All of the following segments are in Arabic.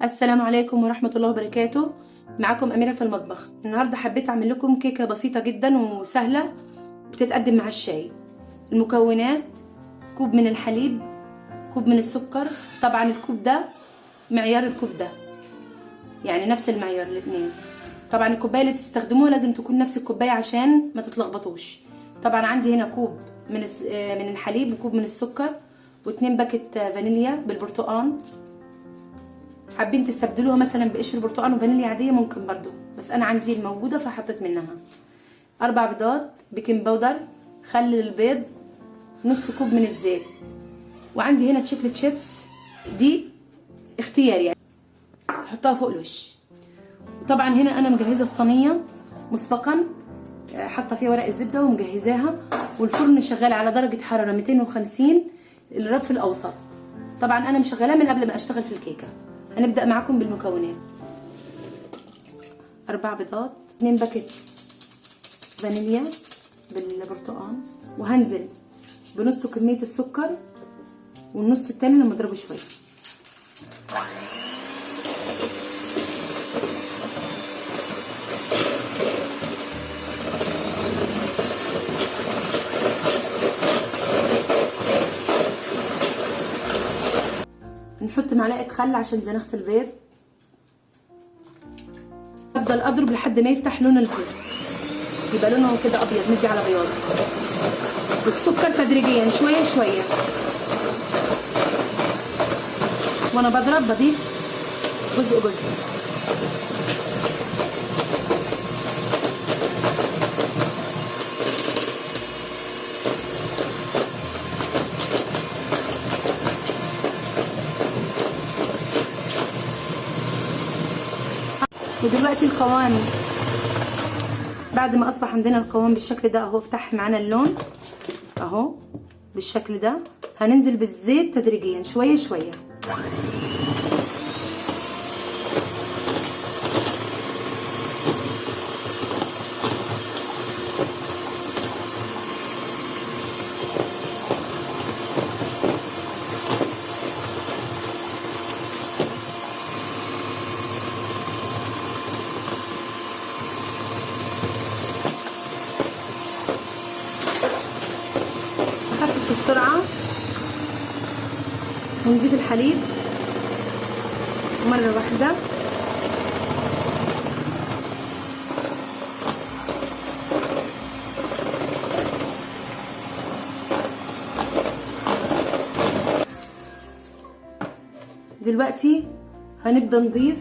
السلام عليكم ورحمة الله وبركاته. معكم أميرة في المطبخ. النهاردة حبيت أعمل لكم كيكة بسيطة جدا وسهلة بتتقدم مع الشاي. المكونات: كوب من الحليب، كوب من السكر. طبعا الكوب ده معيار الكوب ده، يعني نفس المعيار الاتنين. طبعا الكوباية اللي تستخدموها لازم تكون نفس الكوباية عشان ما تتلخبطوش. طبعا عندي هنا كوب من الحليب وكوب من السكر واتنين باكت فانيليا بالبرتقال. حابين تستبدلوها مثلا بقشر برتقال وفانيليا عاديه ممكن برضو، بس انا عندي الموجوده فحطيت منها. 4 بيضات، بيكنج باودر، خل البيض، نص كوب من الزيت. وعندي هنا تشيكلت شيبس، دي اختياري يعني احطها فوق الوش. وطبعا هنا انا مجهزه الصينيه مسبقا، حاطه فيها ورق الزبده ومجهزاها، والفرن شغال على درجه حراره 250 الرف الاوسط. طبعا انا مشغلاه من قبل ما اشتغل في الكيكه. هنبدأ معاكم بالمكونات: 4 بيضات، 2 باكت فانيليا بالبرتقال، وهنزل بنص كمية السكر والنص التاني لما اضربه شوية. نحط معلقه خل عشان زنخة البيض. افضل اضرب لحد ما يفتح لون البيض، يبقى لونه كده ابيض مدي على بياض. والسكر تدريجيا شويه شويه، وانا بضرب بضيف جزء جزء. ودلوقتي القوام بعد ما اصبح عندنا القوام بالشكل ده اهو، افتح معانا اللون اهو بالشكل ده. هننزل بالزيت تدريجيا شويه شويه. نخفف السرعه ونجيب الحليب مرة واحدة. دلوقتي هنبدأ نضيف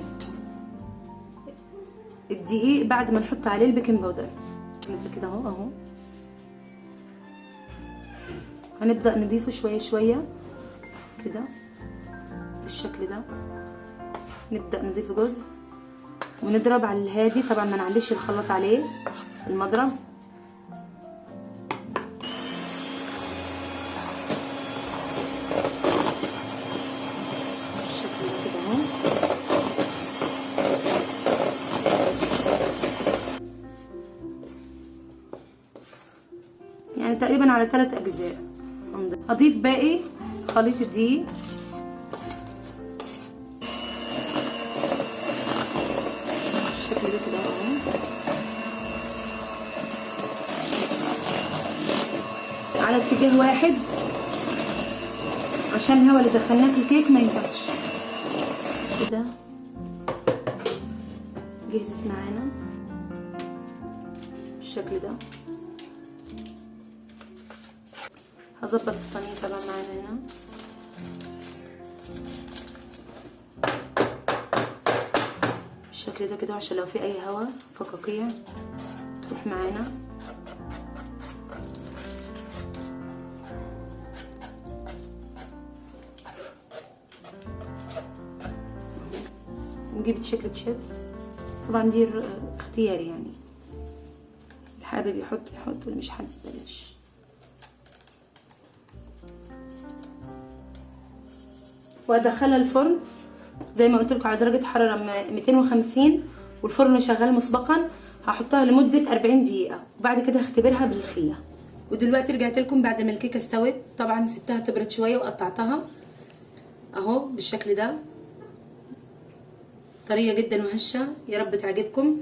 الدقيق بعد ما نحط عليه البيكنج باودر كده اهو. هنبدأ نضيفه شوية شوية كده بالشكل ده. نبدأ نضيف جزء ونضرب على الهادي، طبعا ما نعليش الخلاط عليه المضرب. بالشكل ده كده اهو. يعني تقريبا على 3 اجزاء. هضيف باقي خليط الدقيق بالشكل ده كده اهو، على اتجاه واحد عشان الهواء اللي دخلناه في الكيك ما ينفعش. كده جهزت معانا بالشكل ده. هظبط الصينيه طبعا معانا هنا بالشكل ده كده عشان لو في اي هواء فقاقيع تروح معانا. نجيب تشيكلت شيبس، طبعا دي اختياري يعني، الحابب يحط يحط واللي مش حابب بلاش. وادخلها الفرن زي ما قلت لكم على درجه حراره 250 والفرن شغال مسبقا. هحطها لمده 40 دقيقه وبعد كده هختبرها بالخله. ودلوقتي رجعت لكم بعد ما الكيكه استوت. طبعا سبتها تبرد شويه وقطعتها اهو بالشكل ده. طريه جدا وهشه، يا رب تعجبكم.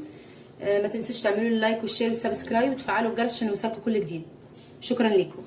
ما تنسوش تعملوا لي لايك والشير والسبسكرايب وتفعلوا الجرس عشان يوصلكم كل جديد. شكرا لكم.